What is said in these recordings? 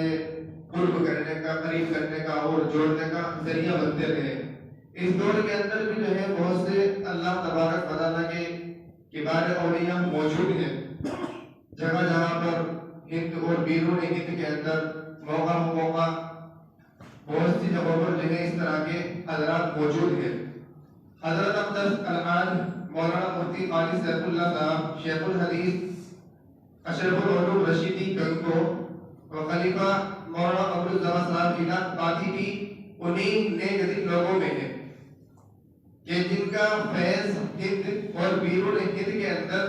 سے قرب کرنے کا، قریب کرنے کا اور جوڑنے کا ذریعہ بنتے رہے۔ اس دور کے اندر بھی جو ہے بہت سے اللہ تبارک و تعالیٰ کے کبار اولیاء موجود ہیں۔ جگہ جگہ پر ہند اور بیرون ہند کے اندر موقع بہت سی جگہوں پر جو ہے اس طرح کے حضرات موجود ہیں۔ حضرت اقدس الحاج مولانا مفتی قاری سیف اللہ صاحب شیخ الحدیث اشرف العلوم رشیدی گنگو و خلیفہ مولانا عبدالزبا صاحب جیلان قادری بھی انہی نئے جدید لوگوں میں ہیں کہ جن کا فیض ہند اور بیرون ہند کے اندر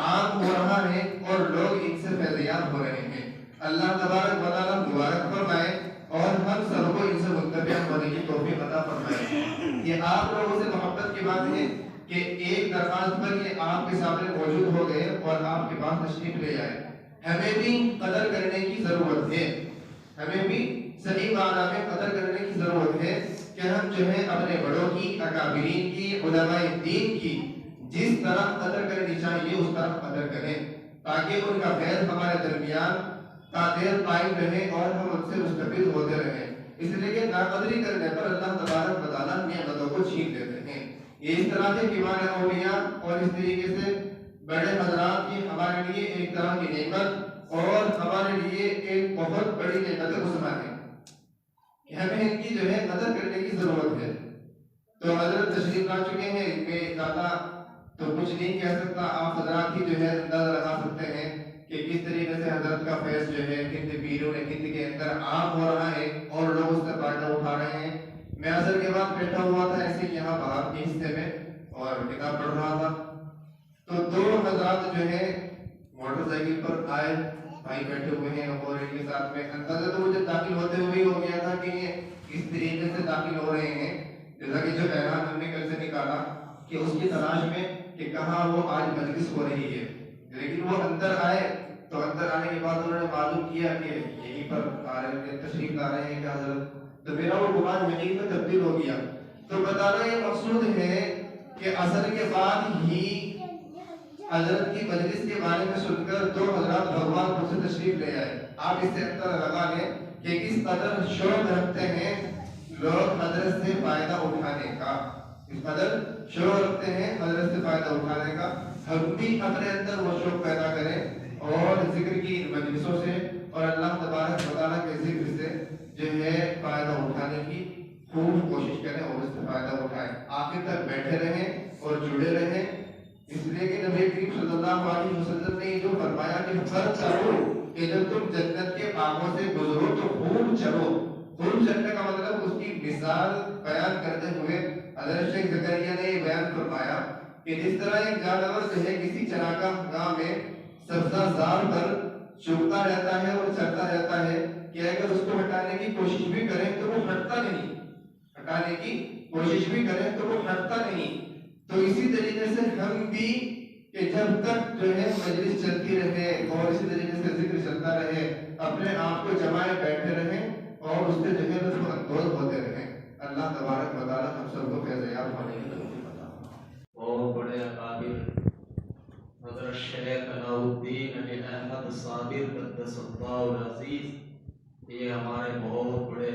عام ہو رہا ہے اور لوگ ان سے فیضیاب ہو رہے ہیں۔ اللہ تبارک و تعالیٰ مبارک فرمائے اور ہم سب کو ان سے منتفع ہونے کی توفیق عطا فرمائے۔ یہ آپ لوگوں سے محبت کی بات ہے کہ ایک درخواست پر یہ آپ کے سامنے موجود ہو گئے اور آپ کے پاس تشریف لے آئے۔ ہمیں بھی قدر کرنے کی ضرورت ہے، ہمیں بھی صحیح معنی میں قدر کرنے کی ضرورت ہے کہ ہم جو ہے اپنے بڑوں کی، اکابرین کی، علماء دین کی جس طرح قدر کرنی چاہیے اس طرح قدر کریں تاکہ ان کا فیض ہمارے درمیان قادر قائم رہے اور ہم ان سے مستفید ہوتے رہیں۔ اس لیے کہ ناقدری کرنے پر اللہ تبارک و تعالیٰ نعمتوں کو چھین لیتے ہیں۔ یہ اس طرح کے کبار اولیاء اور اس طریقے سے بڑے حضرات کی ہمارے لیے ایک طرح کی نعمت اور ہمارے لیے ایک بہت بڑی نعمت عظمیٰ ہے کہ ہمیں ان کی جو ہے قدر کرنے کی ضرورت ہے۔ تو حضرت تشریف لا چکے ہیں، ان میں زیادہ تو کچھ نہیں کہہ سکتا، آپ حضرات ہی جو ہے اندازہ لگا سکتے ہیں کہ کس طریقے سے حضرت کا فیض جو ہے ہند بیرون ہند کے اندر عام ہو رہا ہے اور لوگ اس سے فائدہ اٹھا رہے ہیں۔ میں اثر کے بعد بیٹھا ہوا تھا ایسے یہاں باہر کے حصے میں اور کتاب پڑھ رہا تھا، تو دو حضرات جو ہے موٹر سائیکل پر آئے، بھائی بیٹھے ہوئے ہیں اور ان کے ساتھ میں اندازہ تو مجھے داخل ہوتے ہوئے ہو گیا تھا کہ یہ اس طریقے سے داخل ہو رہے ہیں جیسا کہ جو اعلان ہم نے کل سے نکالا کہ اس کی تلاش میں کہ کہاں وہ آج مجلس ہو رہی ہے، لیکن وہ اندر آئے تو اندر آنے کے بعد انہوں نے معلوم کیا کہ یہیں پر آ رہے ہیں، تشریف لا رہے ہیں کہ حضرت، تو میرا وہ گمان یہیں پہ تبدیل ہو گیا۔ تو بتانا یہ مقصود ہے کہ عصر کے بعد ہی حضرت کی مجلس کے بارے میں سن کر دو حضرات بھگوان پور سے تشریف لے آئے۔ آپ اس سے اندر لگا لیں کہ کس قدر شوق رکھتے ہیں لوگ حضرت سے فائدہ اٹھانے کا، اس قدر شوق رکھتے ہیں حضرت سے فائدہ اٹھانے کا۔ ہم بھی اپنے اندر وہ شوق پیدا کریں اور ذکر کی مجلسوں سے اور اللہ تبارک و تعالیٰ کے ذکر سے جو ہے فائدہ اٹھانے کی خوب کوشش کریں اور اس سے فائدہ اٹھائیں، آخر تک بیٹھے رہیں اور جڑے رہیں۔ اس لیے کہ نبی کریم صلی اللہ علیہ وسلم نے جو فرمایا کہ فرض کرو کہ جب تم جنت کے باغوں سے گزرو تو خوب چلو۔ خوب چلنے کا مطلب اس کی مثال بیان کرتے ہوئے حضرت شیخ زکریا نے یہ بیان فرمایا کہ جس طرح ایک جانور جو ہے کسی چراگاہ گاہ میں سبزہ زار پر چگتا رہتا ہے اور چلتا رہتا ہے کہ اگر اس کو ہٹانے کی کوشش بھی کریں تو وہ ہٹتا نہیں، ہٹانے کی کوشش بھی کریں تو وہ ہٹتا نہیں۔ تو اسی طریقے سے ہم بھی کہ جب تک جو ہے مجلس چلتی رہے اور اسی طریقے سے ذکر چلتا رہے اپنے آپ کو جمائے بیٹھے رہیں اور اس سے جو ہے لطف اندوز ہوتے رہیں۔ اللہ تبارک و تعالیٰ ہم سب کو فیض یاب ہونے کی توفیق عطا فرمائے۔ بہت بڑے اکابر حضرت شیخ علاؤالدین علی احمد صابر قدس اللہ العزیز، یہ ہمارے بہت بڑے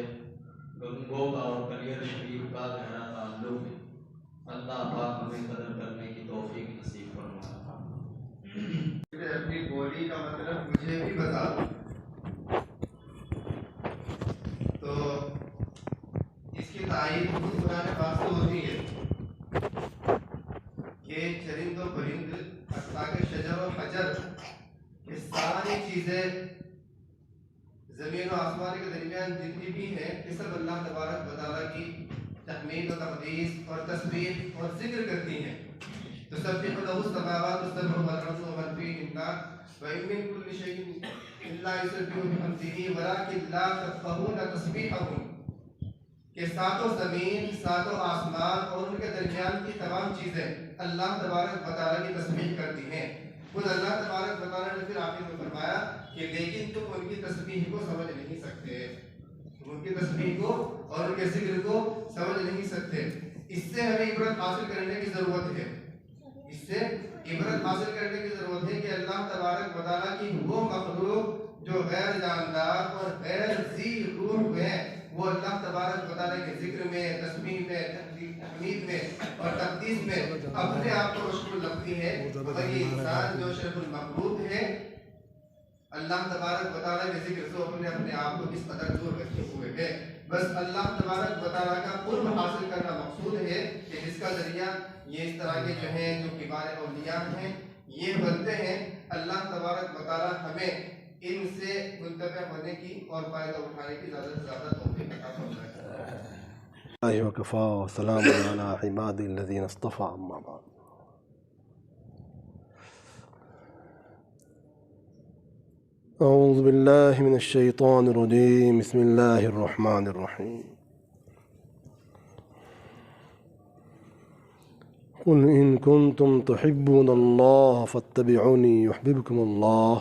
گنگو کا اور کلیر شریف کا گہرا تعلق ہے۔ اللہ پاک ہمیں قدر کرنے کی توفیق نصیب فرمائے۔ اپنی بولی کا مطلب مجھے بھی بتا دو، تو اس کی تعریف خود قرآن پاک سے ہوتی ہے کہ چرند و پرند اخلاق شجر و حجر یہ ساری چیزیں زمین و آسمان کے درمیان جتنی بھی ہیں یہ سب اللہ تبارک و تعالیٰ کی تحمید و تقدیس اور تسبیح اور ذکر کرتی ہیں۔ تسبح له السماوات السبع والارض ومن فيهن وإن من كل شيء إلا يسبح بحمده ولكن لا تفقهون تسبيحهم، کہ ساتوں زمین، ساتوں آسمان اور ان کے درمیان کی تمام چیزیں اللہ تبارک و تعالیٰ کی تسبیح کرتی ہیں۔ خود اللہ تبارک و تعالیٰ نے پھر آخر میں فرمایا کہ لیکن تم ان کی تسبیح کو سمجھ نہیں سکتے، ان کی تسبیح کو اور ان کے ذکر کو سمجھ نہیں سکتے۔ اس سے ہمیں عبرت حاصل کرنے کی ضرورت ہے، اس سے عبرت حاصل کرنے کی ضرورت ہے کہ اللہ تبارک و تعالیٰ کی وہ مخلوق جو غیر جاندار اور غیر ذی روح ہیں وہ اللہ تبارک و تعالیٰ کے ذکر میں، تسبیح میں، تحمید میں اور تقدیس میں اپنے آپ کو مشغول رکھتی ہے، اور یہ انسان جو شرف المخلوق ہے اللہ تبارک و تعالیٰ کے ذکر سے اپنے آپ کو کس قدر دور رکھے ہوئے ہے۔ بس اللہ تبارک و تعالیٰ کا قرب حاصل کرنا مقصود ہے کہ جس کا ذریعہ یہ اس طرح کے جو ہیں جو کبار اولیاء ہیں یہ بنتے ہیں۔ اللہ تبارک و تعالیٰ ہمیں ان سے منتفع ہونے کی اور فائدہ اٹھانے کی زیادہ سے زیادہ توفیق عطا فرمائے۔ وکفا وسلام علی عباد الذین اصطفیٰ، اما بعد۔ اعوذ باللہ من الشیطان الرجیم، بسم اللہ الرحمن الرحیم۔ قل ان کنتم تحبون اللہ فاتبعونی یحببکم اللہ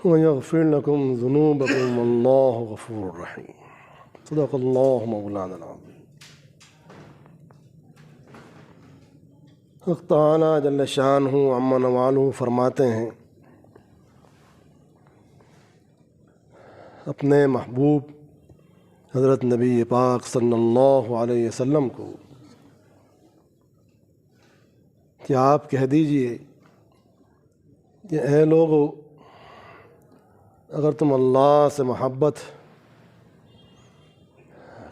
ویغفر لکم ذنوبکم واللہ غفور رحیم۔ صدق اللہ مولانا العظیم۔ حق تعالی جل شانہ عما نوالہ فرماتے ہیں، اپنے محبوب حضرت نبی پاک صلی اللہ علیہ وسلم کو کہ آپ کہہ دیجئے کہ اے لوگو، اگر تم اللہ سے محبت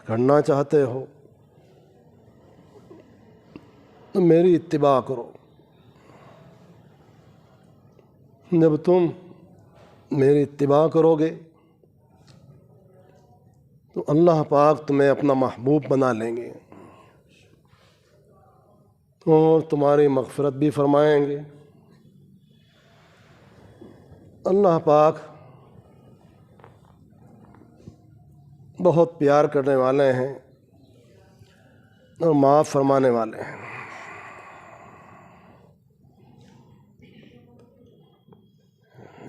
کرنا چاہتے ہو تو میری اتباع کرو۔ جب تم میری اتباع کرو گے تو اللہ پاک تمہیں اپنا محبوب بنا لیں گے اور تمہاری مغفرت بھی فرمائیں گے۔ اللہ پاک بہت پیار کرنے والے ہیں اور معاف فرمانے والے ہیں۔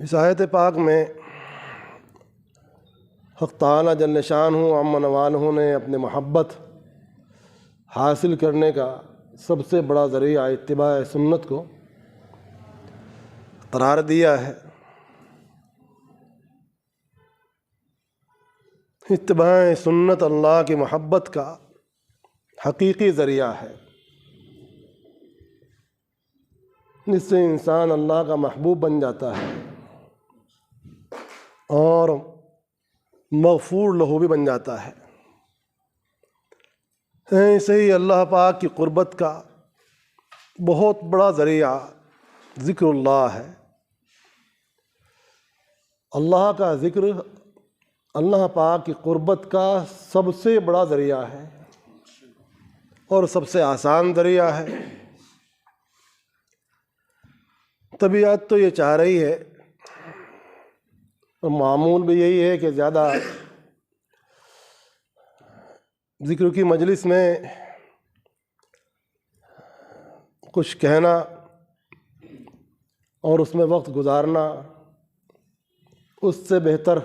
اس آیت پاک میں حق تعالی جل شانہ عما نوالہ نے اپنے محبت حاصل کرنے کا سب سے بڑا ذریعہ اتباع سنت کو قرار دیا ہے۔ اتباع سنت اللہ کی محبت کا حقیقی ذریعہ ہے، جس سے انسان اللہ کا محبوب بن جاتا ہے اور مغفور لہو بھی بن جاتا ہے۔ ایسے ہی اللہ پاک کی قربت کا بہت بڑا ذریعہ ذکر اللہ ہے۔ اللہ کا ذکر اللہ پاک کی قربت کا سب سے بڑا ذریعہ ہے اور سب سے آسان ذریعہ ہے۔ طبیعت تو یہ چاہ رہی ہے اور معمول بھی یہی ہے کہ زیادہ ذکر کی مجلس میں کچھ کہنا اور اس میں وقت گزارنا، اس سے بہتر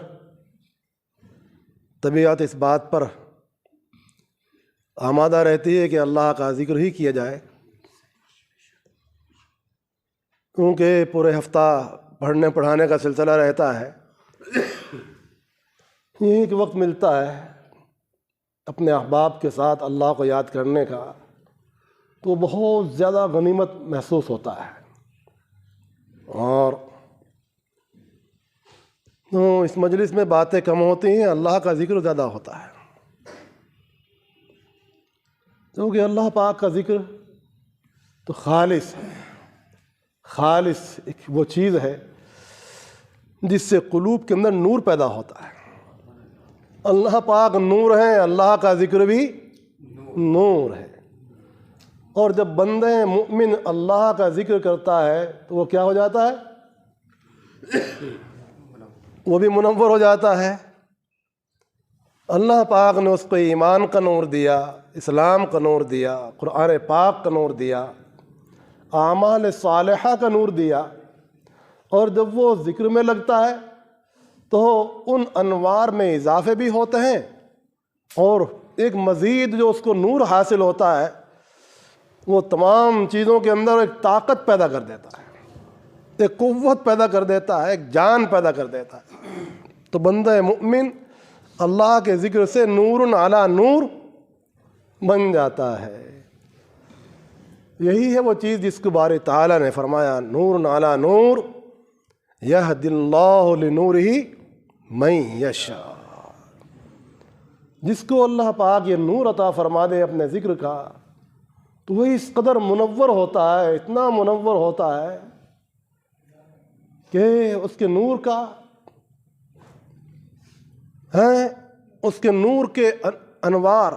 طبیعت اس بات پر آمادہ رہتی ہے کہ اللہ کا ذکر ہی کیا جائے، کیونکہ پورے ہفتہ پڑھنے پڑھانے کا سلسلہ رہتا ہے۔ یہی کہ وقت ملتا ہے اپنے احباب کے ساتھ اللہ کو یاد کرنے کا تو بہت زیادہ غنیمت محسوس ہوتا ہے، اور تو اس مجلس میں باتیں کم ہوتی ہیں، اللہ کا ذکر زیادہ ہوتا ہے، کیونکہ اللہ پاک کا ذکر تو خالص ہے۔ خالص ایک وہ چیز ہے جس سے قلوب کے اندر نور پیدا ہوتا ہے۔ اللہ پاک نور ہے، اللہ کا ذکر بھی نور ہے، اور جب بندے مؤمن اللہ کا ذکر کرتا ہے تو وہ کیا ہو جاتا ہے؟ وہ بھی منور ہو جاتا ہے۔ اللہ پاک نے اس کو ایمان کا نور دیا، اسلام کا نور دیا، قرآن پاک کا نور دیا، اعمال صالحہ کا نور دیا، اور جب وہ ذکر میں لگتا ہے تو ان انوار میں اضافے بھی ہوتے ہیں، اور ایک مزید جو اس کو نور حاصل ہوتا ہے وہ تمام چیزوں کے اندر ایک طاقت پیدا کر دیتا ہے۔ ایک قوت پیدا کر دیتا ہے، ایک جان پیدا کر دیتا ہے۔ تو بندہ مومن اللہ کے ذکر سے نور علی نور بن جاتا ہے۔ یہی ہے وہ چیز جس کے بارے تعالیٰ نے فرمایا نور علی نور یہدی اللہ لنورہ من یشاء۔ جس کو اللہ پاک یہ نور عطا فرما دے اپنے ذکر کا تو وہ اس قدر منور ہوتا ہے، اتنا منور ہوتا ہے کہ اس کے نور کا ہے، اس کے نور کے انوار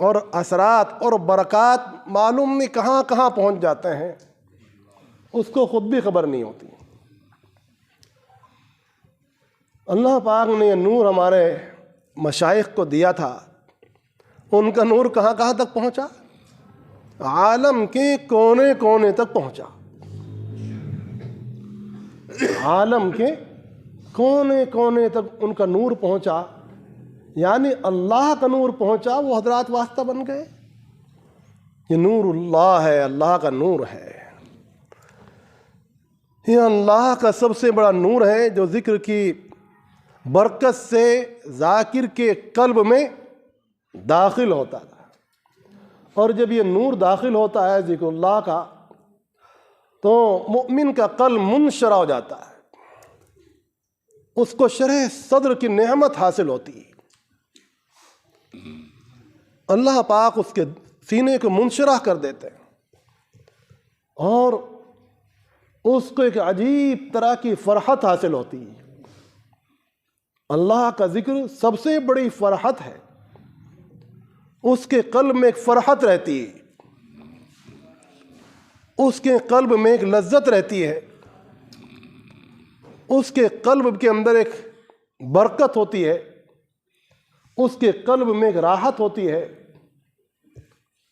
اور اثرات اور برکات معلوم نہیں کہاں کہاں پہنچ جاتے ہیں، اس کو خود بھی خبر نہیں ہوتی۔ اللہ پاک نے یہ نور ہمارے مشائخ کو دیا تھا، ان کا نور کہاں کہاں تک پہنچا؟ عالم کے کونے کونے تک پہنچا، عالم کے کونے کونے تک ان کا نور پہنچا، یعنی اللہ کا نور پہنچا، وہ حضرات واسطہ بن گئے۔ یہ نور اللہ ہے، اللہ کا نور ہے، یہ اللہ کا سب سے بڑا نور ہے جو ذکر کی برکت سے ذاکر کے قلب میں داخل ہوتا ہے۔ اور جب یہ نور داخل ہوتا ہے ذکر اللہ کا تو مؤمن کا قلب منشرح ہو جاتا ہے، اس کو شرح صدر کی نعمت حاصل ہوتی ہے۔ اللہ پاک اس کے سینے کو منشرح کر دیتے ہیں اور اس کو ایک عجیب طرح کی فرحت حاصل ہوتی ہے۔ اللہ کا ذکر سب سے بڑی فرحت ہے، اس کے قلب میں ایک فرحت رہتی ہے، اس کے قلب میں ایک لذت رہتی ہے، اس کے قلب کے اندر ایک برکت ہوتی ہے، اس کے قلب میں ایک راحت ہوتی ہے،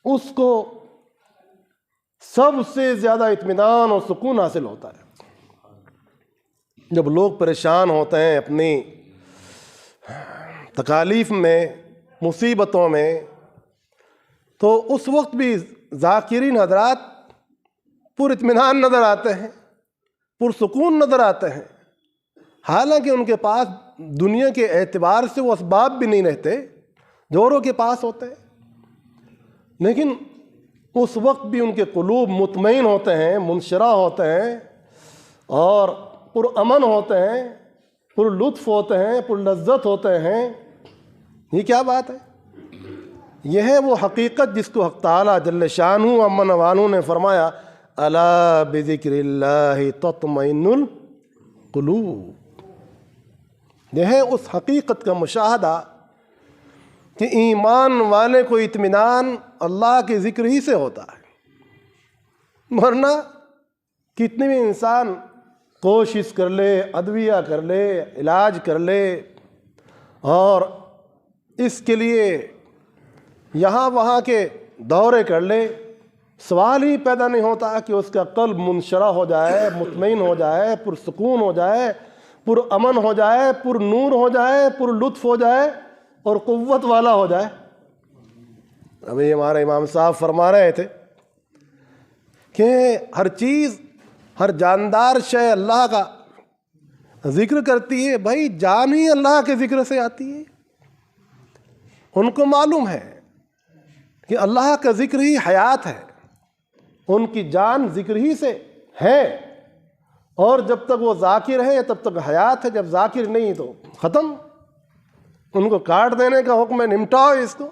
اس کو سب سے زیادہ اطمینان اور سکون حاصل ہوتا ہے۔ جب لوگ پریشان ہوتے ہیں اپنی تکالیف میں، مصیبتوں میں، تو اس وقت بھی ذاکرین حضرات پر اطمینان نظر آتے ہیں، پرسکون نظر آتے ہیں، حالانکہ ان کے پاس دنیا کے اعتبار سے وہ اسباب بھی نہیں رہتے جو اوروں کے پاس ہوتے ہیں، لیکن اس وقت بھی ان کے قلوب مطمئن ہوتے ہیں، منشرح ہوتے ہیں اور پرامن ہوتے ہیں، پر لطف ہوتے ہیں، پر لذت ہوتے ہیں۔ یہ کیا بات ہے؟ یہ ہے وہ حقیقت جس کو حق تعالیٰ جل شانہ امن وانو نے فرمایا الا بذکر اللہ تطمئن القلوب۔ یہ ہے اس حقیقت کا مشاہدہ کہ ایمان والے کو اطمینان اللہ کے ذکر ہی سے ہوتا ہے، ورنہ کتنے بھی انسان کوشش کر لے، ادویہ کر لے، علاج کر لے اور اس کے لیے یہاں وہاں کے دورے کر لے، سوال ہی پیدا نہیں ہوتا کہ اس کا قلب منشرح ہو جائے، مطمئن ہو جائے، پرسکون ہو جائے، پر امن ہو جائے، پر نور ہو جائے، پر لطف ہو جائے اور قوت والا ہو جائے۔ ابھی ہمارے امام صاحب فرما رہے تھے کہ ہر چیز، ہر جاندار شے اللہ کا ذکر کرتی ہے، بھائی جان ہی اللہ کے ذکر سے آتی ہے۔ ان کو معلوم ہے کہ اللہ کا ذکر ہی حیات ہے، ان کی جان ذکر ہی سے ہے، اور جب تک وہ ذاکر ہے تب تک حیات ہے، جب ذاکر نہیں تو ختم، ان کو کاٹ دینے کا حکم ہے، نمٹاؤ اس کو۔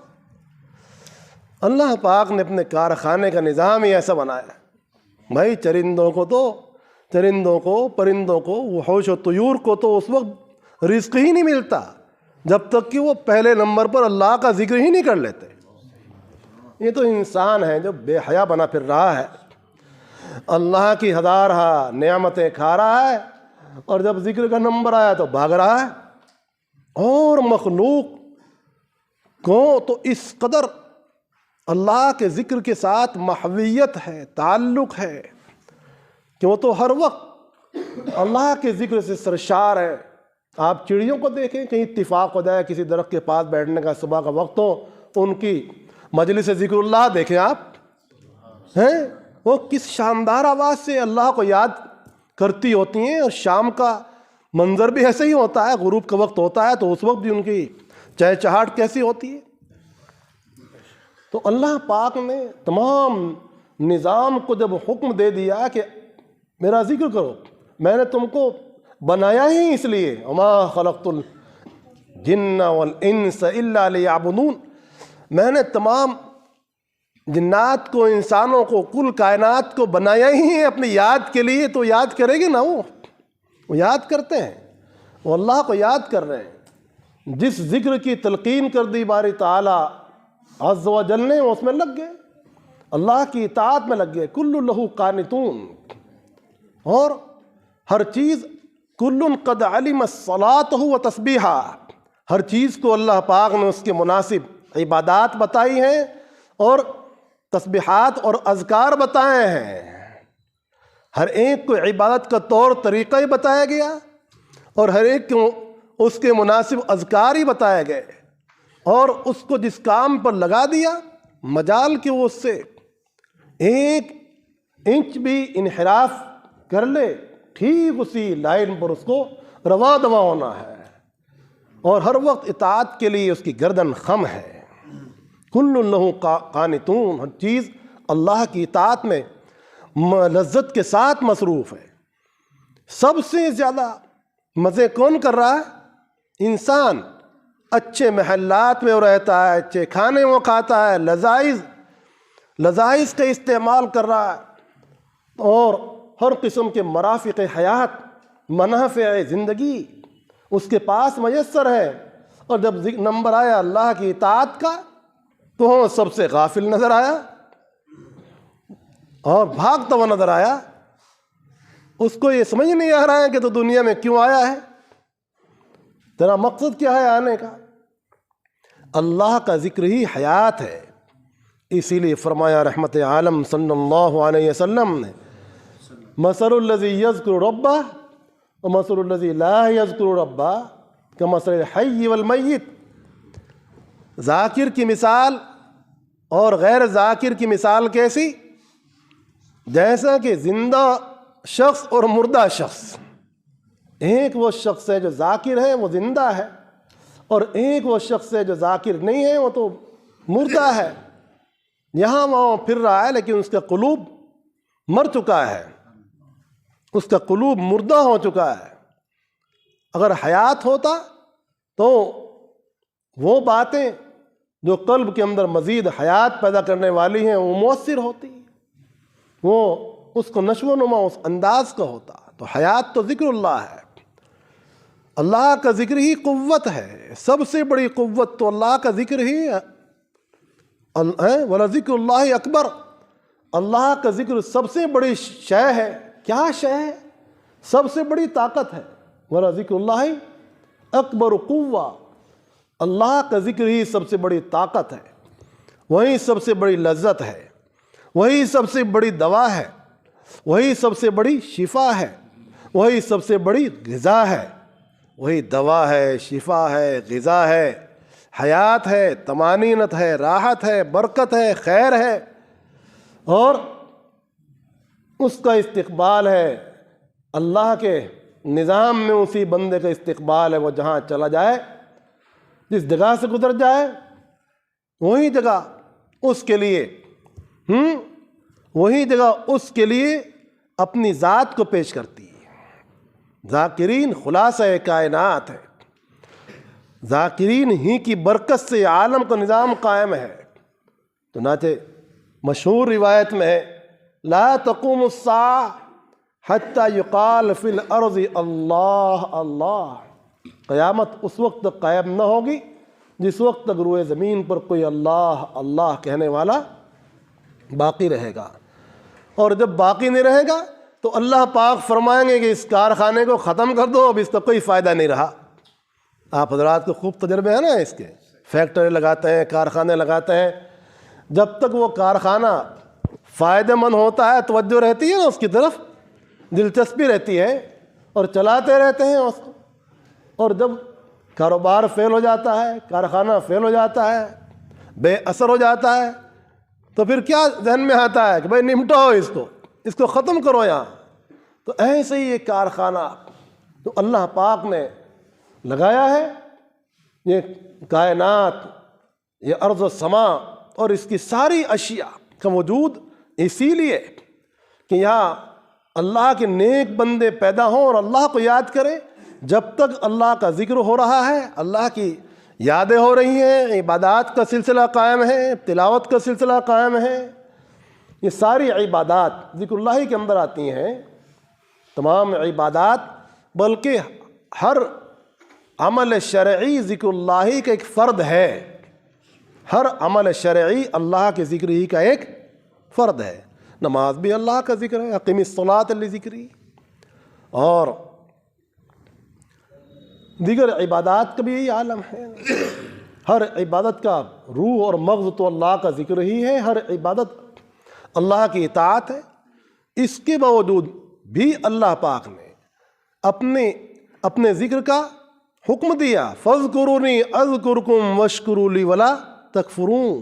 اللہ پاک نے اپنے کارخانے کا نظام ہی ایسا بنایا ہے، بھائی چرندوں کو، پرندوں کو، وحوش و طیور کو تو اس وقت رزق ہی نہیں ملتا جب تک کہ وہ پہلے نمبر پر اللہ کا ذکر ہی نہیں کر لیتے۔ یہ تو انسان ہے جو بے حیا بنا پھر رہا ہے، اللہ کی ہزارہ نعمتیں کھا رہا ہے اور جب ذکر کا نمبر آیا تو بھاگ رہا ہے۔ اور مخلوق کو تو اس قدر اللہ کے ذکر کے ساتھ محویت ہے، تعلق ہے کہ وہ تو ہر وقت اللہ کے ذکر سے سرشار ہے۔ آپ چڑیوں کو دیکھیں، کہیں اتفاق ہو جائے کسی درخت کے پاس بیٹھنے کا، صبح کا وقت ہو تو ان کی مجلس ذکر اللہ دیکھیں آپ ہیں، وہ کس شاندار آواز سے اللہ کو یاد کرتی ہوتی ہیں، اور شام کا منظر بھی ایسے ہی ہوتا ہے، غروب کا وقت ہوتا ہے تو اس وقت بھی ان کی چہچہاٹ کیسی ہوتی ہے۔ تو اللہ پاک نے تمام نظام کو جب حکم دے دیا کہ میرا ذکر کرو، میں نے تم کو بنایا ہی اس لیے، وما خلقت الجن والانس الا لیعبدون، میں نے تمام جنات کو، انسانوں کو، کل کائنات کو بنایا ہی ہے اپنی یاد کے لیے، تو یاد کرے گی نا، وہ یاد کرتے ہیں، وہ اللہ کو یاد کر رہے ہیں۔ جس ذکر کی تلقین کر دی باری تعالی عز و جل نے، وہ اس میں لگ گئے، اللہ کی اطاعت میں لگ گئے، کل لہو قانتون، اور ہر چیز کل قد علم صلاتہ و تسبیحہ، ہر چیز کو اللہ پاک نے اس کے مناسب عبادات بتائی ہیں اور تسبیحات اور اذکار بتائے ہیں، ہر ایک کو عبادت کا طور طریقہ ہی بتایا گیا، اور ہر ایک کو اس کے مناسب اذکار ہی بتائے گئے، اور اس کو جس کام پر لگا دیا مجال کہ وہ اس سے ایک انچ بھی انحراف کر لے، ٹھیک اسی لائن پر اس کو رواں دواں ہونا ہے، اور ہر وقت اطاعت کے لیے اس کی گردن خم ہے۔ کل لہو قانتون، ہر چیز اللہ کی اطاعت میں لذت کے ساتھ مصروف ہے۔ سب سے زیادہ مزے کون کر رہا ہے؟ انسان اچھے محلات میں وہ رہتا ہے، اچھے کھانے وہ کھاتا ہے، لذائذ کا استعمال کر رہا ہے، اور ہر قسم کے مرافق حیات، منافع زندگی اس کے پاس میسر ہے، اور جب نمبر آیا اللہ کی اطاعت کا تو وہ سب سے غافل نظر آیا اور بھاگتا ہوا نظر آیا۔ اس کو یہ سمجھ نہیں آ رہا ہے کہ تو دنیا میں کیوں آیا ہے، تیرا مقصد کیا ہے آنے کا؟ اللہ کا ذکر ہی حیات ہے، اسی لیے فرمایا رحمت عالم صلی اللہ علیہ وسلم نے، مثل الذی یذکر ربہ ومثل الذی لا یذکر ربہ کمثل الحی والمیت، ذاکر کی مثال اور غیر ذاکر کی مثال کیسی؟ جیسا کہ زندہ شخص اور مردہ شخص، ایک وہ شخص ہے جو ذاکر ہے، وہ زندہ ہے، اور ایک وہ شخص ہے جو ذاکر نہیں ہے، وہ تو مردہ ہے، یہاں وہاں پھر رہا ہے لیکن اس کا قلوب مر چکا ہے، اس کا قلوب مردہ ہو چکا ہے۔ اگر حیات ہوتا تو وہ باتیں جو قلب کے اندر مزید حیات پیدا کرنے والی ہیں وہ مؤثر ہوتی، وہ اس کو نشو و نما اس انداز کا ہوتا۔ تو حیات تو ذکر اللہ ہے، اللہ کا ذکر ہی قوت ہے، سب سے بڑی قوت تو اللہ کا ذکر ہی ہے، وَلَذِكْرُ اللَّهِ اکبر، اللہ کا ذکر سب سے بڑی شے ہے۔ کیا شے ہے؟ سب سے بڑی طاقت ہے، وَلَذِكْرُ اللَّهِ اکبر قوہ، اللہ کا ذکر ہی سب سے بڑی طاقت ہے، وہی سب سے بڑی لذت ہے، وہی سب سے بڑی دوا ہے، وہی سب سے بڑی شفا ہے، وہی سب سے بڑی غذا ہے، وہی دوا ہے، شفا ہے، غذا ہے، حیات ہے، طمانینت ہے، راحت ہے، برکت ہے، خیر ہے، اور اس کا استقبال ہے اللہ کے نظام میں، اسی بندے کا استقبال ہے، وہ جہاں چلا جائے، جس جگہ سے گزر جائے، وہی جگہ اس کے لیے وہی جگہ اس کے لیے اپنی ذات کو پیش کرتی ہے۔ ذاکرین خلاصہ کائنات ہے، ذاکرین ہی کی برکت سے عالم کا نظام قائم ہے۔ چنانچہ مشہور روایت میں ہے، لا تقوم الساعة حتى يقال في الارض اللہ اللہ، قیامت اس وقت تک قائم نہ ہوگی جس وقت تک روئے زمین پر کوئی اللہ اللہ کہنے والا باقی رہے گا، اور جب باقی نہیں رہے گا تو اللہ پاک فرمائیں گے کہ اس کارخانے کو ختم کر دو، اب اس کا کوئی فائدہ نہیں رہا۔ آپ حضرات کو خوب تجربے ہیں نا اس کے، فیکٹری لگاتے ہیں، کارخانے لگاتے ہیں، جب تک وہ کارخانہ فائدہ مند ہوتا ہے توجہ رہتی ہے نا اس کی طرف، دلچسپی رہتی ہے، اور چلاتے رہتے ہیں اس کو، اور جب کاروبار فیل ہو جاتا ہے، کارخانہ فیل ہو جاتا ہے، بے اثر ہو جاتا ہے، تو پھر کیا ذہن میں آتا ہے کہ بھائی نمٹاؤ اس کو ختم کرو یہاں، تو ایسے ہی ایک کارخانہ جو اللہ پاک نے لگایا ہے، یہ کائنات، یہ ارض و سما اور اس کی ساری اشیاء کا وجود اسی لیے کہ یہاں اللہ کے نیک بندے پیدا ہوں اور اللہ کو یاد کریں۔ جب تک اللہ کا ذکر ہو رہا ہے، اللہ کی یادیں ہو رہی ہیں، عبادات کا سلسلہ قائم ہے، تلاوت کا سلسلہ قائم ہے، یہ ساری عبادات ذکر اللہ کے اندر آتی ہیں، تمام عبادات، بلکہ ہر عمل شرعی ذکر اللہ کا ایک فرد ہے، ہر عمل شرعی اللہ کے ذکر ہی کا ایک فرد ہے۔ نماز بھی اللہ کا ذکر ہے، اقیم الصلاۃ لذکری، اور دیگر عبادات کا بھی یہی عالم ہے۔ ہر عبادت کا روح اور مغز تو اللہ کا ذکر ہی ہے، ہر عبادت اللہ کی اطاعت ہے۔ اس کے باوجود بھی اللہ پاک نے اپنے ذکر کا حکم دیا، فاذکرونی اذکرکم واشکروا لی ولا تکفرون۔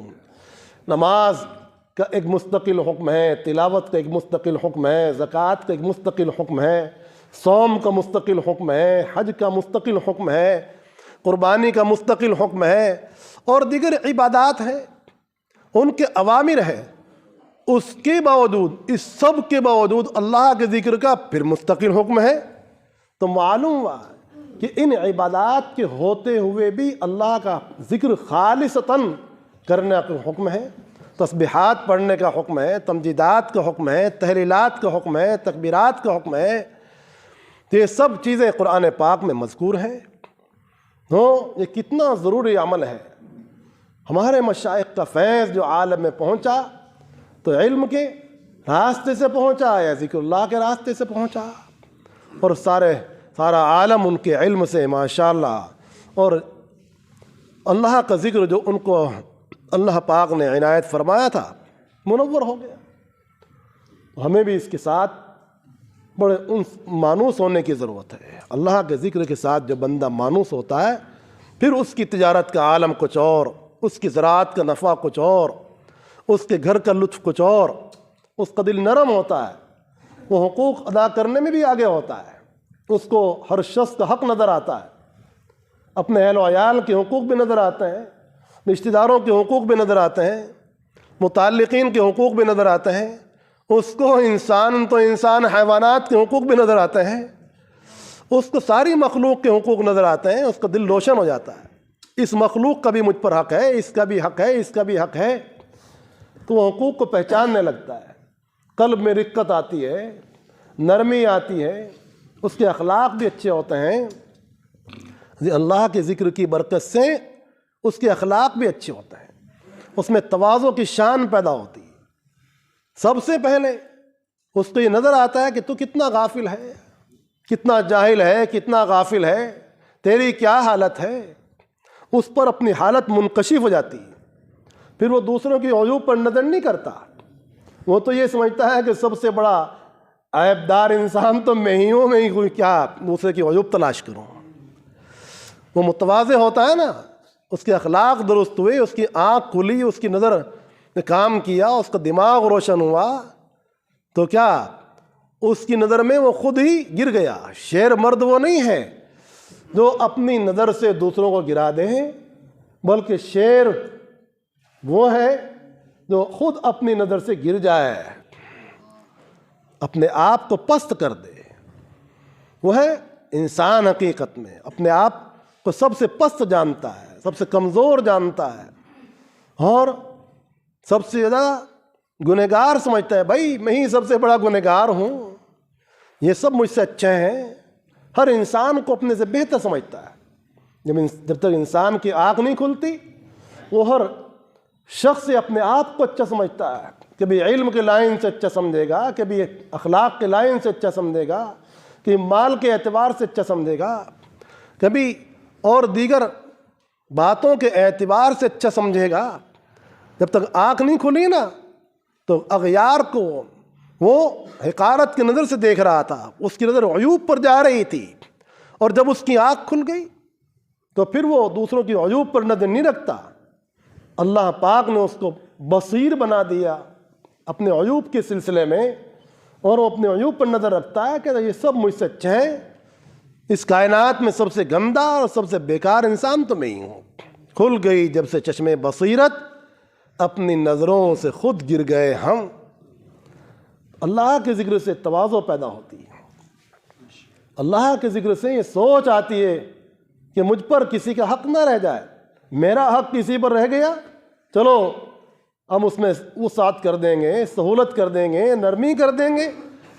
نماز کا ایک مستقل حکم ہے، تلاوت کا ایک مستقل حکم ہے، زکوٰۃ کا ایک مستقل حکم ہے، صوم کا مستقل حکم ہے، حج کا مستقل حکم ہے، قربانی کا مستقل حکم ہے، اور دیگر عبادات ہیں، ان کے اوامر ہیں۔ اس کے باوجود، اس سب کے باوجود اللہ کے ذکر کا پھر مستقل حکم ہے۔ تو معلوم ہوا کہ ان عبادات کے ہوتے ہوئے بھی اللہ کا ذکر خالصتاً کرنے کا حکم ہے، تسبیحات پڑھنے کا حکم ہے، تمجیدات کا حکم ہے، تحلیلات کا حکم ہے، تکبیرات کا حکم ہے۔ تو یہ سب چیزیں قرآن پاک میں مذکور ہیں۔ تو یہ کتنا ضروری عمل ہے۔ ہمارے مشائخ کا فیض جو عالم میں پہنچا تو علم کے راستے سے پہنچا یا ذکر اللہ کے راستے سے پہنچا، اور سارا عالم ان کے علم سے ماشاءاللہ، اور اللہ کا ذکر جو ان کو اللہ پاک نے عنایت فرمایا تھا منور ہو گیا۔ ہمیں بھی اس کے ساتھ بڑے مانوس ہونے کی ضرورت ہے۔ اللہ کے ذکر کے ساتھ جو بندہ مانوس ہوتا ہے، پھر اس کی تجارت کا عالم کچھ اور، اس کی زراعت کا نفع کچھ اور، اس کے گھر کا لطف کچھ اور، اس کا دل نرم ہوتا ہے، وہ حقوق ادا کرنے میں بھی آگے ہوتا ہے، اس کو ہر شخص کا حق نظر آتا ہے، اپنے اہل و عیال کے حقوق بھی نظر آتے ہیں، رشتہ داروں کے حقوق بھی نظر آتے ہیں، متعلقین کے حقوق بھی نظر آتے ہیں، اس کو انسان حیوانات کے حقوق بھی نظر آتے ہیں، اس کو ساری مخلوق کے حقوق نظر آتے ہیں، اس کا دل روشن ہو جاتا ہے، اس مخلوق کا بھی مجھ پر حق ہے، اس کا بھی حق ہے، اس کا بھی حق ہے، تو وہ حقوق کو پہچاننے لگتا ہے، قلب میں رقت آتی ہے، نرمی آتی ہے، اس کے اخلاق بھی اچھے ہوتے ہیں۔ اللہ کے ذکر کی برکت سے اس کے اخلاق بھی اچھے ہوتے ہیں، اس میں تواضع کی شان پیدا ہوتی ہے۔ سب سے پہلے اس کو یہ نظر آتا ہے کہ تو کتنا غافل ہے، کتنا جاہل ہے، کتنا غافل ہے، تیری کیا حالت ہے، اس پر اپنی حالت منکشف ہو جاتی ہے۔ پھر وہ دوسروں کی عیوب پر نظر نہیں کرتا، وہ تو یہ سمجھتا ہے کہ سب سے بڑا عیب دار انسان تو میں ہی ہوں، میں ہی کوئی کیا دوسرے کی عیوب تلاش کروں۔ وہ متواضع ہوتا ہے نا، اس کے اخلاق درست ہوئے، اس کی آنکھ کھلی، اس کی نظر نے کام کیا، اس کا دماغ روشن ہوا، تو کیا اس کی نظر میں وہ خود ہی گر گیا۔ شیر مرد وہ نہیں ہے جو اپنی نظر سے دوسروں کو گرا دے، بلکہ شیر وہ ہے جو خود اپنی نظر سے گر جائے، اپنے آپ کو پست کر دے۔ وہ ہے انسان حقیقت میں اپنے آپ کو سب سے پست جانتا ہے، سب سے کمزور جانتا ہے، اور سب سے زیادہ گنہگار سمجھتا ہے، بھائی میں ہی سب سے بڑا گنہگار ہوں، یہ سب مجھ سے اچھے ہیں۔ ہر انسان کو اپنے سے بہتر سمجھتا ہے۔ جب تک انسان کی آنکھ نہیں کھلتی، وہ ہر شخص سے اپنے آپ کو اچھا سمجھتا ہے، کبھی علم کے لائن سے اچھا سمجھے گا، کبھی اخلاق کے لائن سے اچھا سمجھے گا، کبھی مال کے اعتبار سے اچھا سمجھے گا، کبھی اور دیگر باتوں کے اعتبار سے اچھا سمجھے گا۔ جب تک آنکھ نہیں کھلی نا، تو اغیار کو وہ حقارت کی نظر سے دیکھ رہا تھا، اس کی نظر عیوب پر جا رہی تھی، اور جب اس کی آنکھ کھل گئی تو پھر وہ دوسروں کی عیوب پر نظر نہیں رکھتا۔ اللہ پاک نے اس کو بصیر بنا دیا اپنے عیوب کے سلسلے میں، اور وہ اپنے عیوب پر نظر رکھتا ہے کہ یہ سب مجھ سے اچھے ہیں، اس کائنات میں سب سے گندا اور سب سے بیکار انسان تو میں ہی ہوں۔ کھل گئی جب سے چشمے بصیرت، اپنی نظروں سے خود گر گئے ہم۔ اللہ کے ذکر سے تواضع پیدا ہوتی ہے، اللہ کے ذکر سے یہ سوچ آتی ہے کہ مجھ پر کسی کا حق نہ رہ جائے، میرا حق کسی پر رہ گیا، چلو ہم اس میں وسعت کر دیں گے، سہولت کر دیں گے، نرمی کر دیں گے۔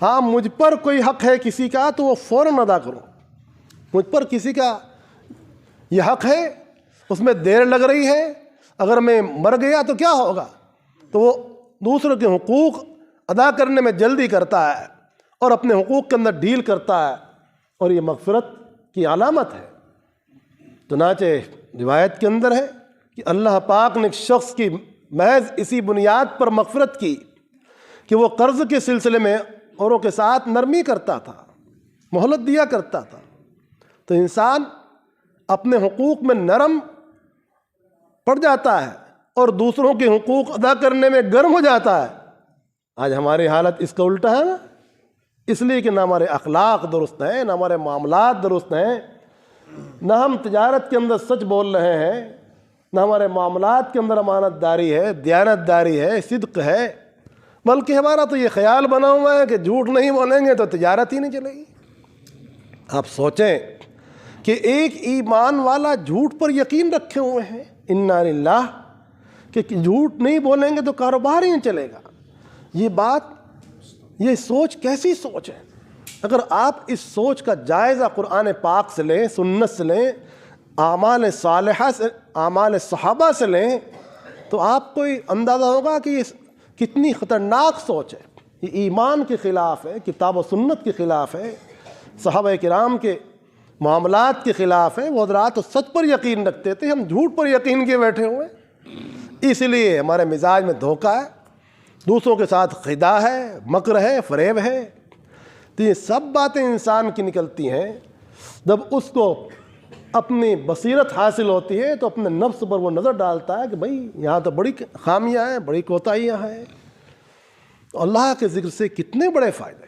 ہاں مجھ پر کوئی حق ہے کسی کا تو وہ فوراً ادا کرو، مجھ پر کسی کا یہ حق ہے، اس میں دیر لگ رہی ہے، اگر میں مر گیا تو کیا ہوگا، تو وہ دوسروں کے حقوق ادا کرنے میں جلدی کرتا ہے اور اپنے حقوق کے اندر ڈیل کرتا ہے، اور یہ مغفرت کی علامت ہے۔ چنانچہ روایت کے اندر ہے کہ اللہ پاک نے ایک شخص کی محض اسی بنیاد پر مغفرت کی کہ وہ قرض کے سلسلے میں اوروں کے ساتھ نرمی کرتا تھا، مہلت دیا کرتا تھا۔ تو انسان اپنے حقوق میں نرم پڑ جاتا ہے اور دوسروں کے حقوق ادا کرنے میں گرم ہو جاتا ہے۔ آج ہماری حالت اس کا الٹا ہے نا، اس لیے کہ نہ ہمارے اخلاق درست ہیں، نہ ہمارے معاملات درست ہیں، نہ ہم تجارت کے اندر سچ بول رہے ہیں، نہ ہمارے معاملات کے اندر امانت داری ہے، دیانت داری ہے، صدق ہے، بلکہ ہمارا تو یہ خیال بنا ہوا ہے کہ جھوٹ نہیں بولیں گے تو تجارت ہی نہیں چلے گی۔ آپ سوچیں کہ ایک ایمان والا جھوٹ پر یقین رکھے ہوئے ہیں، انا للہ، کہ جھوٹ نہیں بولیں گے تو کاروبار ہی نہیں چلے گا۔ یہ بات، یہ سوچ کیسی سوچ ہے؟ اگر آپ اس سوچ کا جائزہ قرآن پاک سے لیں، سنت سے لیں، اعمال صالحہ سے، اعمال صحابہ سے لیں، تو آپ کو اندازہ ہوگا کہ یہ کتنی خطرناک سوچ ہے۔ یہ ایمان کے خلاف ہے، کتاب و سنت کے خلاف ہے، صحابہ کرام کے معاملات کے خلاف ہے۔ وہ حضرات تو سچ پر یقین رکھتے تھے، ہم جھوٹ پر یقین کے بیٹھے ہوئے، اس لیے ہمارے مزاج میں دھوکہ ہے، دوسروں کے ساتھ خدا ہے، مکر ہے، فریب ہے۔ تو یہ سب باتیں انسان کی نکلتی ہیں جب اس کو اپنی بصیرت حاصل ہوتی ہے، تو اپنے نفس پر وہ نظر ڈالتا ہے کہ بھائی یہاں تو بڑی خامیاں ہیں، بڑی کوتاہیاں ہیں۔ تو اللہ کے ذکر سے کتنے بڑے فائدے،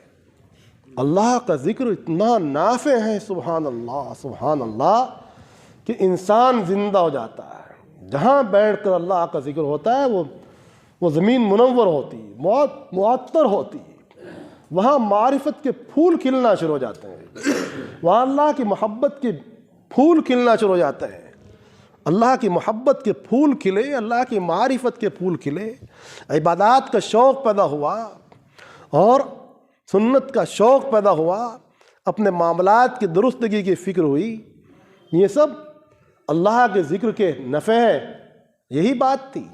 اللہ کا ذکر اتنا نافع ہے، سبحان اللہ سبحان اللہ، کہ انسان زندہ ہو جاتا ہے۔ جہاں بیٹھ کر اللہ کا ذکر ہوتا ہے وہ زمین منور ہوتی ہے، معطر ہوتی ہے، وہاں معرفت کے پھول کھلنا شروع ہو جاتے ہیں، وہاں اللہ کی محبت کے پھول کھلنا شروع ہو جاتے ہیں۔ اللہ کی محبت کے پھول کھلے، اللہ کی معرفت کے پھول کھلے، عبادات کا شوق پیدا ہوا اور سنت کا شوق پیدا ہوا، اپنے معاملات کی درستگی کی فکر ہوئی۔ یہ سب اللہ کے ذکر کے نفع ہے۔ یہی بات تھی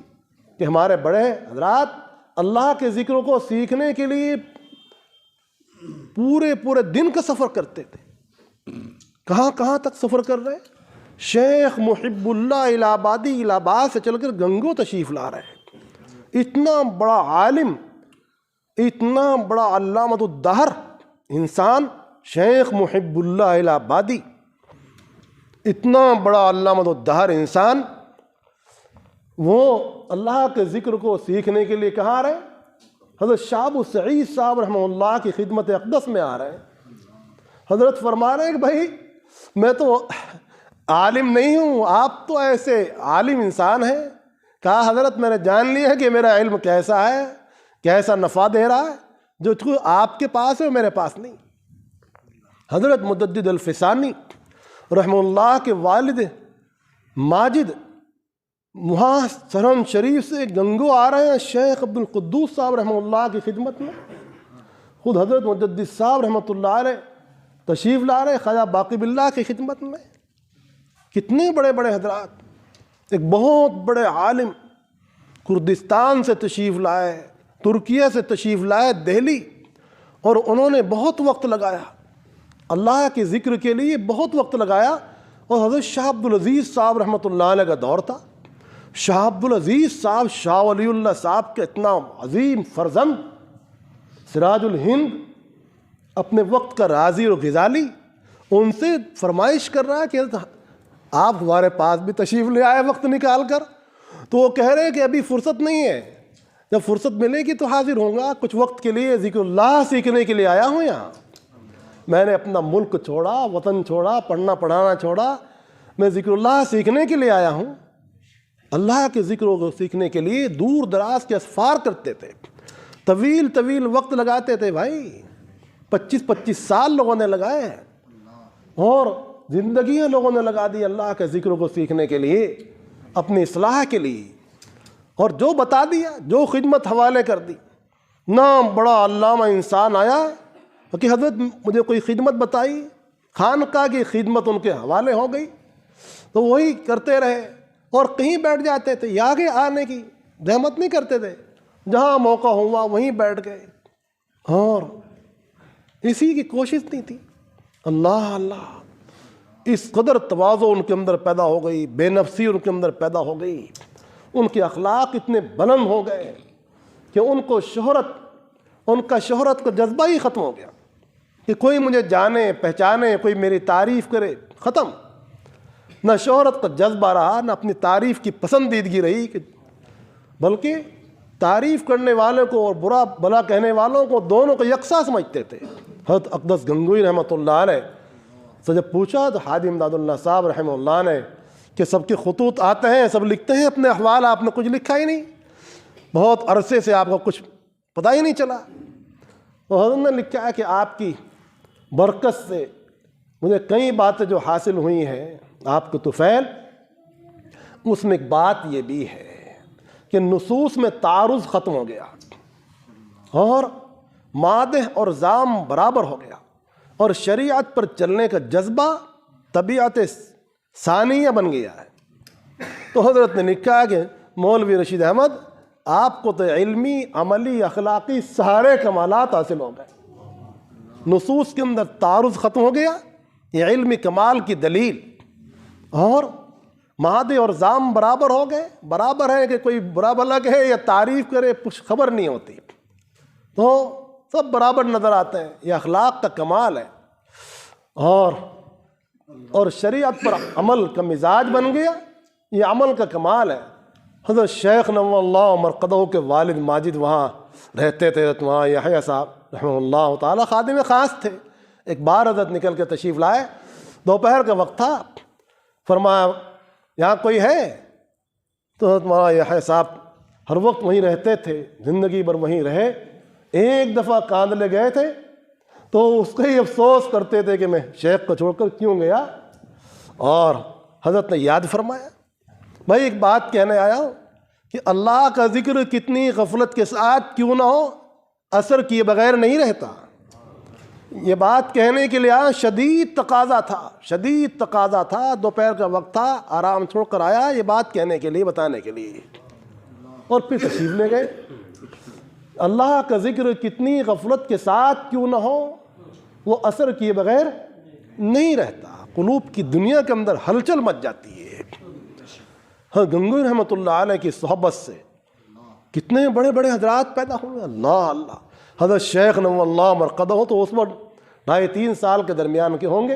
کہ ہمارے بڑے حضرات اللہ کے ذکر کو سیکھنے کے لیے پورے دن کا سفر کرتے تھے۔ کہاں تک سفر کر رہے ہیں؟ شیخ محب اللہ الہ آبادی الہ آباد سے چل کر گنگو تشریف لا رہے ہیں۔ اتنا بڑا عالم، اتنا بڑا علامۃ الدہر انسان، شیخ محب اللہ الہ آبادی، اتنا بڑا علامۃ الدہر انسان، وہ اللہ کے ذکر کو سیکھنے کے لیے کہاں رہے؟ حضرت شاہ ابو سعید صاحب رحمہ اللہ کی خدمت اقدس میں آ رہے ہیں۔ حضرت فرما رہے ہیں کہ بھائی میں تو عالم نہیں ہوں، آپ تو ایسے عالم انسان ہیں۔ کہا حضرت میں نے جان لیا ہے کہ میرا علم کیسا ہے، کیسا نفع دے رہا ہے، جو آپ کے پاس ہے وہ میرے پاس نہیں۔ حضرت مجدد الفسانی رحمہ اللہ کے والد ماجد وہاں سرہن شریف سے گنگو آ رہے ہیں شیخ عبد القدوس صاحب رحمہ اللہ کی خدمت میں۔ خود حضرت مجدد صاحب رحمۃ اللہ علیہ تشریف لا رہے خواجہ باقی باللہ کی خدمت میں۔ کتنے بڑے بڑے حضرات، ایک بہت بڑے عالم کردستان سے تشریف لائے، ترکیہ سے تشریف لائے دہلی، اور انہوں نے بہت وقت لگایا اللہ کے ذکر کے لیے، بہت وقت لگایا۔ اور حضرت شاہ عبد العزیز صاحب رحمۃ اللہ علیہ کا دور تھا۔ شاہ عبد العزیز صاحب شاہ ولی اللہ صاحب کے اتنا عظیم فرزند، سراج الہند، اپنے وقت کا رازی اور غزالی، ان سے فرمائش کر رہا ہے کہ آپ ہمارے پاس بھی تشریف لے آئے وقت نکال کر۔ تو وہ کہہ رہے ہیں کہ ابھی فرصت نہیں ہے، جب فرصت ملے گی تو حاضر ہوں گا. کچھ وقت کے لیے ذکر اللہ سیکھنے کے لیے آیا ہوں یہاں. میں نے اپنا ملک چھوڑا, وطن چھوڑا, پڑھنا پڑھانا چھوڑا, میں ذکر اللہ سیکھنے کے لیے آیا ہوں. اللہ کے ذکر کو سیکھنے کے لیے دور دراز کے اسفار کرتے تھے, طویل طویل وقت لگاتے تھے بھائی. 25 سال لوگوں نے لگائے ہیں اور زندگیاں لوگوں نے لگا دی اللہ کے ذکر کو سیکھنے کے لیے, اپنی اصلاح کے لیے. اور جو بتا دیا, جو خدمت حوالے کر دی, نہ بڑا علامہ انسان آیا کہ حضرت مجھے کوئی خدمت بتائی, خانقاہ کی خدمت ان کے حوالے ہو گئی تو وہی کرتے رہے. اور کہیں بیٹھ جاتے تھے, آگے آنے کی زحمت نہیں کرتے تھے, جہاں موقع ہوا وہیں بیٹھ گئے, اور اسی کی کوشش نہیں تھی. اللہ اللہ, اس قدر تواضع ان کے اندر پیدا ہو گئی, بے نفسی ان کے اندر پیدا ہو گئی, ان کے اخلاق اتنے بلند ہو گئے کہ ان کو ان کا شہرت کا جذبہ ہی ختم ہو گیا کہ کوئی مجھے جانے پہچانے, کوئی میری تعریف کرے. ختم. نہ شہرت کا جذبہ رہا, نہ اپنی تعریف کی پسندیدگی رہی, بلکہ تعریف کرنے والوں کو اور برا بلا کہنے والوں کو دونوں کو یکساں سمجھتے تھے. حضرت اقدس گنگوئی رحمۃ اللہ علیہ سے جب پوچھا تو حاجی امداد اللہ صاحب رحمہ اللہ نے کہ سب کے خطوط آتے ہیں, سب لکھتے ہیں اپنے احوال, آپ نے کچھ لکھا ہی نہیں, بہت عرصے سے آپ کو کچھ پتہ ہی نہیں چلا. اور حضرت نے لکھا ہے کہ آپ کی برکت سے مجھے کئی باتیں جو حاصل ہوئی ہیں آپ کے طفیل, اس میں ایک بات یہ بھی ہے کہ نصوص میں تعارض ختم ہو گیا اور مادہ اور ذام برابر ہو گیا, اور شریعت پر چلنے کا جذبہ طبیعت ثانیہ بن گیا ہے. تو حضرت نے لکھا ہے کہ مولوی رشید احمد آپ کو تو علمی, عملی, اخلاقی سارے کمالات حاصل ہو گئے. نصوص کے اندر تعارض ختم ہو گیا, یہ علمی کمال کی دلیل, اور مادے اور ذام برابر ہو گئے. برابر ہے کہ کوئی برا بھلا کہے یا تعریف کرے, کچھ خبر نہیں ہوتی, تو سب برابر نظر آتے ہیں. یہ اخلاق کا کمال ہے, اور شریعت پر عمل کا مزاج بن گیا, یہ عمل کا کمال ہے. حضرت شیخ نور اللہ مرقدہ کے والد ماجد وہاں رہتے تھے, وہاں یحییٰ صاحب رحمہ اللہ تعالیٰ خادم خاص تھے. ایک بار حضرت نکل کے تشریف لائے, دوپہر کا وقت تھا, فرمایا یہاں کوئی ہے؟ تو حضرت مولانا یحییٰ صاحب ہر وقت وہیں رہتے تھے, زندگی بھر وہیں رہے. ایک دفعہ کاندلے گئے تھے تو اس کا ہی افسوس کرتے تھے کہ میں شیخ کو چھوڑ کر کیوں گیا. اور حضرت نے یاد فرمایا, بھائی ایک بات کہنے آیا ہوں کہ اللہ کا ذکر کتنی غفلت کے ساتھ کیوں نہ ہو, اثر کیے بغیر نہیں رہتا. یہ بات کہنے کے لیے شدید تقاضا تھا, دوپہر کا وقت تھا, آرام چھوڑ کر آیا یہ بات کہنے کے لیے, بتانے کے لیے, اور پھر تشریف لے گئے. اللہ کا ذکر کتنی غفلت کے ساتھ کیوں نہ ہو, وہ اثر کیے بغیر نہیں رہتا. قلوب کی دنیا کے اندر ہلچل مچ جاتی ہے. ہاں, گنگوئی رحمۃ اللہ علیہ کی صحبت سے کتنے بڑے بڑے حضرات پیدا ہوئے. اللہ اللہ, حضرت شیخ نور اللہ مرقدہ ہو تو اس وقت 2.5-3 سال کے درمیان کے ہوں گے.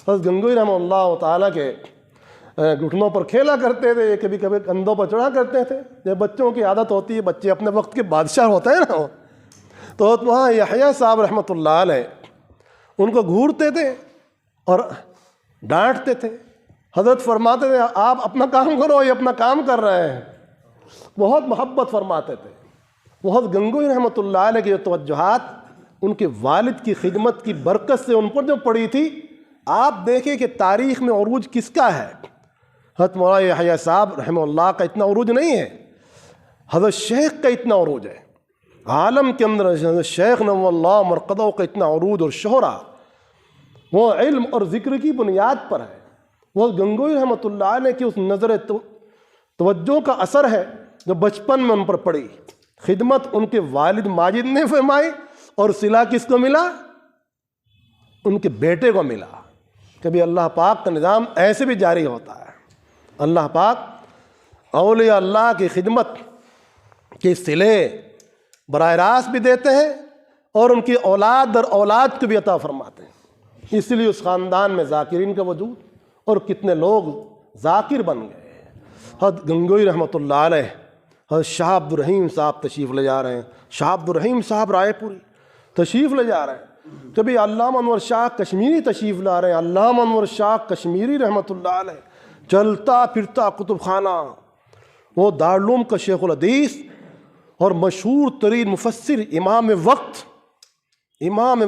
حضرت گنگوئی رحمہ اللہ تعالیٰ کے گھٹنوں پر کھیلا کرتے تھے, کبھی کبھی کندھوں پر چڑھا کرتے تھے. جب بچوں کی عادت ہوتی ہے, بچے اپنے وقت کے بادشاہ ہوتے ہیں نا, تو وہاں یحییٰ صاحب رحمۃ اللہ علیہ ان کو گھورتے تھے اور ڈانٹتے تھے. حضرت فرماتے تھے آپ اپنا کام کرو, یہ اپنا کام کر رہے ہیں. بہت محبت فرماتے تھے. بہت گنگوئی رحمۃ اللہ علیہ کی جو توجہات ان کے والد کی خدمت کی برکت سے ان پر جو پڑی تھی, آپ دیکھیں کہ تاریخ میں عروج کس کا ہے. حضرت مولانا یحییٰ صاحب رحمہ اللہ کا اتنا عروج نہیں ہے, حضرت شیخ کا اتنا عروج ہے. عالم کے اندر حضرت شیخ نور اللہ مرقدہ کا اتنا عروج اور شہرہ وہ علم اور ذکر کی بنیاد پر ہے. وہ گنگوئی رحمۃ اللہ علیہ کی اس نظر توجہ کا اثر ہے جو بچپن میں ان پر پڑی. خدمت ان کے والد ماجد نے فرمائی, اور صلہ کس کو ملا؟ ان کے بیٹے کو ملا. کبھی اللہ پاک کا نظام ایسے بھی جاری ہوتا ہے. اللہ پاک اولیاء اللہ کی خدمت کے صلے براہ راست بھی دیتے ہیں اور ان کی اولاد در اولاد کو بھی عطا فرماتے ہیں. اس لیے اس خاندان میں ذاکرین کا وجود, اور کتنے لوگ ذاکر بن گئے. حضرت گنگوئی رحمۃ اللہ علیہ حضرت شاہ عبد الرحیم صاحب تشریف لے جا رہے ہیں، شاہ عبد الرحیم صاحب رائے پوری تشریف لے جا رہے ہیں، کبھی علامہ انور شاہ کشمیری تشریف لا رہے ہیں، علامہ انور شاہ کشمیری رحمۃ اللہ علیہ، چلتا پھرتا کتب خانہ، وہ دارالعلوم کا شیخ الحدیث اور مشہور ترین مفسر، امام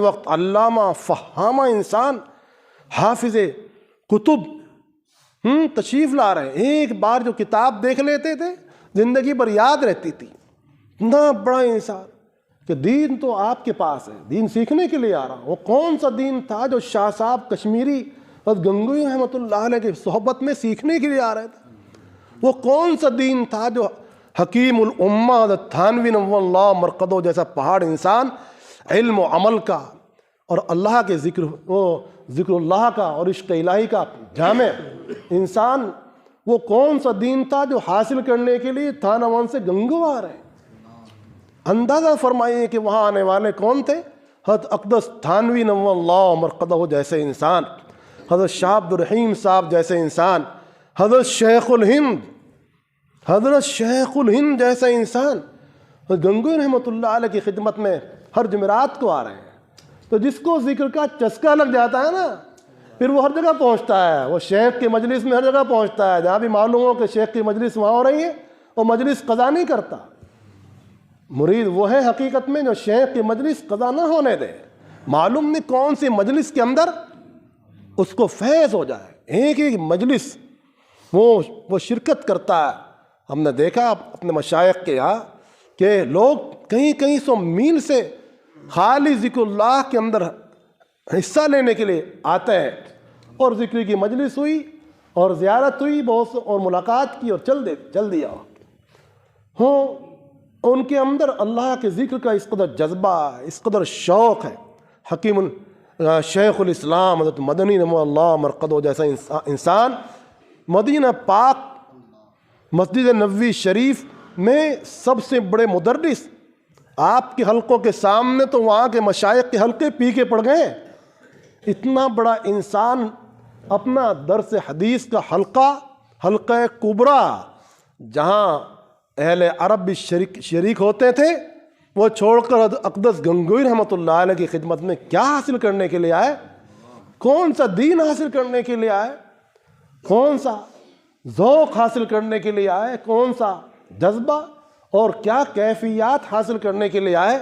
وقت، علامہ فہامہ انسان، حافظ کتب، تشریف لا رہے ہیں۔ ایک بار جو کتاب دیکھ لیتے تھے زندگی بھر یاد رہتی تھی۔ اتنا بڑا انسان کہ دین تو آپ کے پاس ہے، دین سیکھنے کے لیے آ رہا۔ وہ کون سا دین تھا جو شاہ صاحب کشمیری اور گنگوئی رحمۃ اللہ علیہ کی صحبت میں سیکھنے کے لیے آ رہے تھے؟ وہ کون سا دین تھا جو حکیم الامہ حضرت تھانوی نور اللہ مرقدہ جیسا پہاڑ انسان، علم و عمل کا اور اللہ کے ذکر اللہ کا اور عشق الہی کا جامع انسان، وہ کون سا دین تھا جو حاصل کرنے کے لیے تھانوان سے گنگو آ رہے ہیں؟ اندازہ فرمائیے کہ وہاں آنے والے کون تھے؟ حضرت اقدس تھانوی نور اللہ مرقدہ جیسے انسان، حضرت شاہ عبد الرحیم صاحب جیسے انسان، حضرت شیخ الہند جیسا انسان، گنگوئی رحمۃ اللہ علیہ کی خدمت میں ہر جمعرات کو آ رہے ہیں۔ تو جس کو ذکر کا چسکا لگ جاتا ہے نا، پھر وہ ہر جگہ پہنچتا ہے، وہ شیخ کی مجلس میں ہر جگہ پہنچتا ہے، جہاں بھی معلوم ہو کہ شیخ کی مجلس وہاں ہو رہی ہے، وہ مجلس قضا نہیں کرتا۔ مرید وہ ہے حقیقت میں جو شیخ کی مجلس قضا نہ ہونے دے، معلوم نہیں کون سی مجلس کے اندر اس کو فیض ہو جائے، ایک ایک مجلس وہ شرکت کرتا ہے۔ ہم نے دیکھا اپنے مشائخ کے یہاں کہ لوگ کئی سو میل سے خالی ذکر اللہ کے اندر حصہ لینے کے لیے آتے ہیں، اور ذکر کی مجلس ہوئی اور زیارت ہوئی بہت سے اور ملاقات کی اور چل دیا ہو۔ ان کے اندر اللہ کے ذکر کا اس قدر جذبہ، اس قدر شوق ہے۔ حکیم شیخ الاسلام حضرت مدنی رحمہ اللہ مرقدہ جیسا انسان مدینہ پاک مسجد نبوی شریف میں سب سے بڑے مدرس، آپ کے حلقوں کے سامنے تو وہاں کے مشائخ کے حلقے پی کے پڑ گئے۔ اتنا بڑا انسان اپنا درس حدیث کا حلقہ کبرا، جہاں اہل عرب بھی شریک ہوتے تھے، وہ چھوڑ کر اقدس گنگوئی رحمۃ اللہ علیہ کی خدمت میں کیا حاصل کرنے کے لیے آئے؟ کون سا دین حاصل کرنے کے لیے آئے؟ کون سا ذوق حاصل کرنے کے لیے آئے؟ کون سا جذبہ اور کیا کیفیات حاصل کرنے کے لیے آئے؟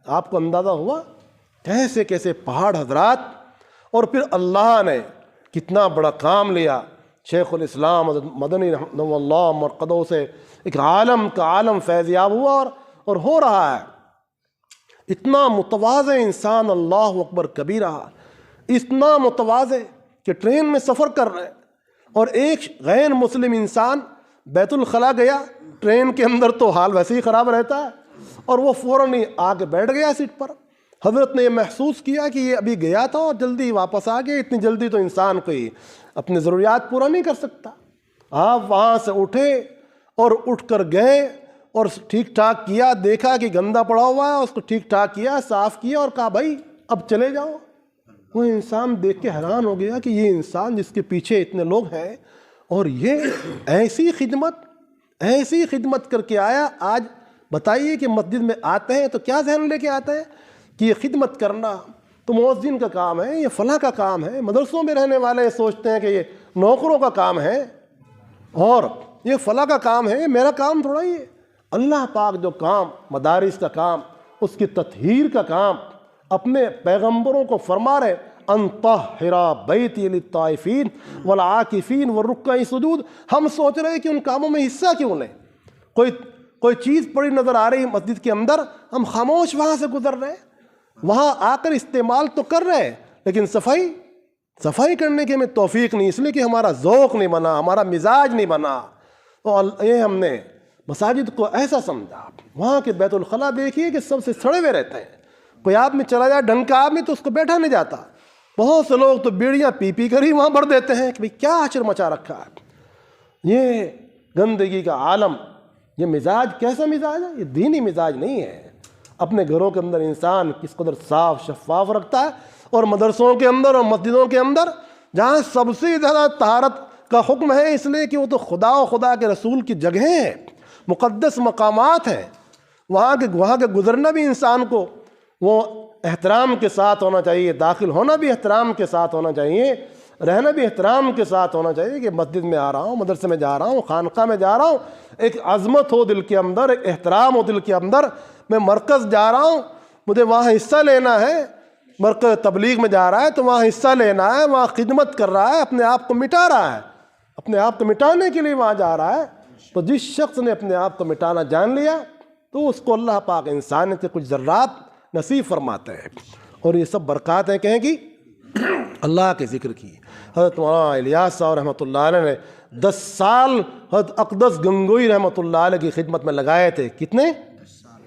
آپ کو اندازہ ہوا کیسے کیسے پہاڑ حضرات، اور پھر اللہ نے کتنا بڑا کام لیا۔ شیخ الاسلام حضرت مدنی رحمہ اللہ مرقدہ سے ایک عالم کا عالم فیضیاب ہوا اور ہو رہا ہے۔ اتنا متواضع انسان، اللہ اکبر کبیرہ، اتنا متواضع کہ ٹرین میں سفر کر رہے ہیں اور ایک غیر مسلم انسان بیت الخلاء گیا، ٹرین کے اندر تو حال ویسے ہی خراب رہتا ہے، اور وہ فوراً ہی آ کے بیٹھ گیا سیٹ پر۔ حضرت نے یہ محسوس کیا کہ یہ ابھی گیا تھا اور جلدی واپس آ گیا، اتنی جلدی تو انسان کوئی اپنی ضروریات پورا نہیں کر سکتا۔ آپ وہاں سے اٹھے اور اٹھ کر گئے اور ٹھیک ٹھاک کیا، دیکھا کہ گندا پڑا ہوا ہے، اس کو ٹھیک ٹھاک کیا، صاف کیا اور کہا بھائی اب چلے جاؤ۔ وہ انسان دیکھ کے حیران ہو گیا کہ یہ انسان جس کے پیچھے اتنے لوگ ہیں اور یہ ایسی خدمت کر کے آیا۔ آج بتائیے کہ مسجد میں آتے ہیں تو کیا ذہن لے کے آتے ہیں کہ یہ خدمت کرنا تو مؤذن کا کام ہے، یہ فلاں کا کام ہے۔ مدرسوں میں رہنے والے سوچتے ہیں کہ یہ نوکروں کا کام ہے اور یہ فلاں کا کام ہے، میرا کام تھوڑا ہی ہے۔ اللہ پاک جو کام، مدارس کا کام، اس کی تطہیر کا کام اپنے پیغمبروں کو فرما رہے، ان طہر بیتی للطائفین والعاکفین والرکع سجود۔ ہم سوچ رہے ہیں کہ ان کاموں میں حصہ کیوں لیں؟ کوئی چیز پڑی نظر آ رہی مسجد کے اندر، ہم خاموش وہاں سے گزر رہے ہیں، وہاں آ کر استعمال تو کر رہے ہیں، لیکن صفائی کرنے کی ہمیں توفیق نہیں، اس لیے کہ ہمارا ذوق نہیں بنا، ہمارا مزاج نہیں بنا۔ اور یہ ہم نے مساجد کو ایسا سمجھا۔ وہاں کے بیت الخلاء دیکھیے کہ سب سے سڑے ہوئے رہتے ہیں، کوئی آدمی چلا جائے ڈھنگ کا آدمی تو اس کو بیٹھا نہیں جاتا۔ بہت سے لوگ تو بیڑیاں پی کر ہی وہاں بھر دیتے ہیں کہ بھئی کیا حشر مچا رکھا ہے۔ یہ گندگی کا عالم، یہ مزاج کیسا مزاج ہے؟ یہ دینی مزاج نہیں ہے۔ اپنے گھروں کے اندر انسان کس قدر صاف شفاف رکھتا ہے، اور مدرسوں کے اندر اور مسجدوں کے اندر جہاں سب سے زیادہ طہارت کا حکم ہے، اس لیے کہ وہ تو خدا و خدا کے رسول کی جگہیں ہیں۔ مقدس مقامات ہیں، وہاں کے گزرنا بھی انسان کو وہ احترام کے ساتھ ہونا چاہیے، داخل ہونا بھی احترام کے ساتھ ہونا چاہیے، رہنا بھی احترام کے ساتھ ہونا چاہیے کہ مسجد میں آ رہا ہوں، مدرسے میں جا رہا ہوں، خانقاہ میں جا رہا ہوں، ایک عظمت ہو دل کے اندر، ایک احترام ہو دل کے اندر۔ میں مرکز جا رہا ہوں، مجھے وہاں حصہ لینا ہے، مرکز تبلیغ میں جا رہا ہے تو وہاں حصہ لینا ہے، وہاں خدمت کر رہا ہے، اپنے آپ کو مٹا رہا ہے، اپنے آپ کو مٹانے کے لیے وہاں جا رہا ہے۔ تو جس شخص نے اپنے آپ کو مٹانا جان لیا تو اس کو اللہ پاک انسانیت کے کچھ ذرات نصیب فرماتے ہیں، اور یہ سب برکات ہیں کہیں گی اللہ کے ذکر کی۔ حضرت مولانا الیاس صاحب رحمۃ اللہ علیہ نے 10 سال حضرت اقدس گنگوئی رحمۃ اللہ علیہ کی خدمت میں لگائے تھے۔ کتنے؟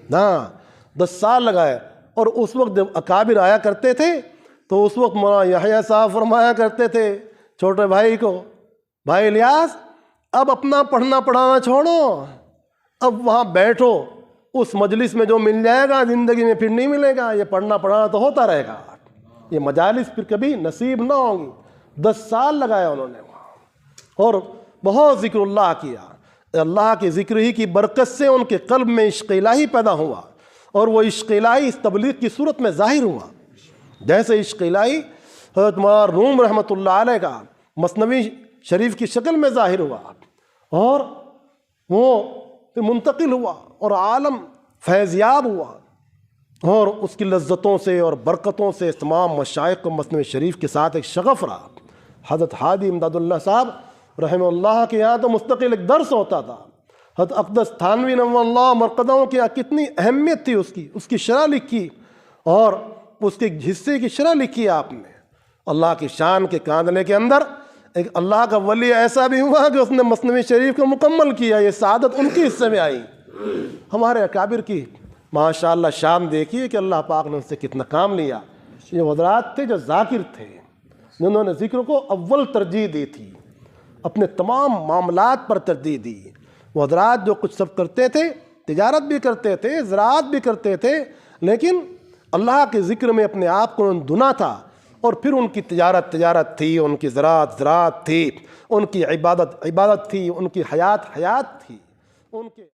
10 سال لگائے۔ اور اس وقت جب اکابر آیا کرتے تھے تو اس وقت مولانا یحییٰ صاحب فرمایا کرتے تھے چھوٹے بھائی کو، بھائی الیاس اب اپنا پڑھنا پڑھانا چھوڑو، اب وہاں بیٹھو، اس مجلس میں جو مل جائے گا زندگی میں پھر نہیں ملے گا، یہ پڑھنا پڑھانا تو ہوتا رہے گا، یہ مجالس پھر کبھی نصیب نہ ہوں گی۔ 10 سال لگایا انہوں نے وہاں، اور بہت ذکر اللہ کیا۔ اللہ کے ذکر ہی کی برکت سے ان کے قلب میں عشق الہی پیدا ہوا، اور وہ عشق الہی اس تبلیغ کی صورت میں ظاہر ہوا۔ جیسے عشق الہی حضرت مولانا روم رحمۃ اللہ علیہ کا مثنوی شریف کی شکل میں ظاہر ہوا، اور وہ منتقل ہوا اور عالم فیضیاب ہوا، اور اس کی لذتوں سے اور برکتوں سے تمام مشائخ کو مثنوی شریف کے ساتھ ایک شغف رہا۔ حضرت ہادی امداد اللہ صاحب رحمہ اللہ کے یہاں تو مستقل ایک درس ہوتا تھا۔ حضرت اقدس تھانوی نور اللہ مرقدوں کے یہاں کتنی اہمیت تھی اس کی شرح لکھی، اور اس کے حصے کی شرح لکھی آپ نے۔ اللہ کی شان کے کاندھنے کے اندر ایک اللہ کا ولی ایسا بھی ہوا کہ اس نے مثنوی شریف کو مکمل کیا، یہ سعادت ان کے حصے میں آئی۔ ہمارے اکابر کی ماشاءاللہ شان دیکھیے کہ اللہ پاک نے ان سے کتنا کام لیا۔ یہ حضرات تھے جو ذاکر تھے، جنہوں نے ذکر کو اول ترجیح دی تھی، اپنے تمام معاملات پر ترجیح دی۔ وہ حضرات جو کچھ سب کرتے تھے، تجارت بھی کرتے تھے، زراعت بھی کرتے تھے، لیکن اللہ کے ذکر میں اپنے آپ کو دنا تھا، اور پھر ان کی تجارت تھی، ان کی زراعت تھی، ان کی عبادت تھی، ان کی حیات تھی، ان کے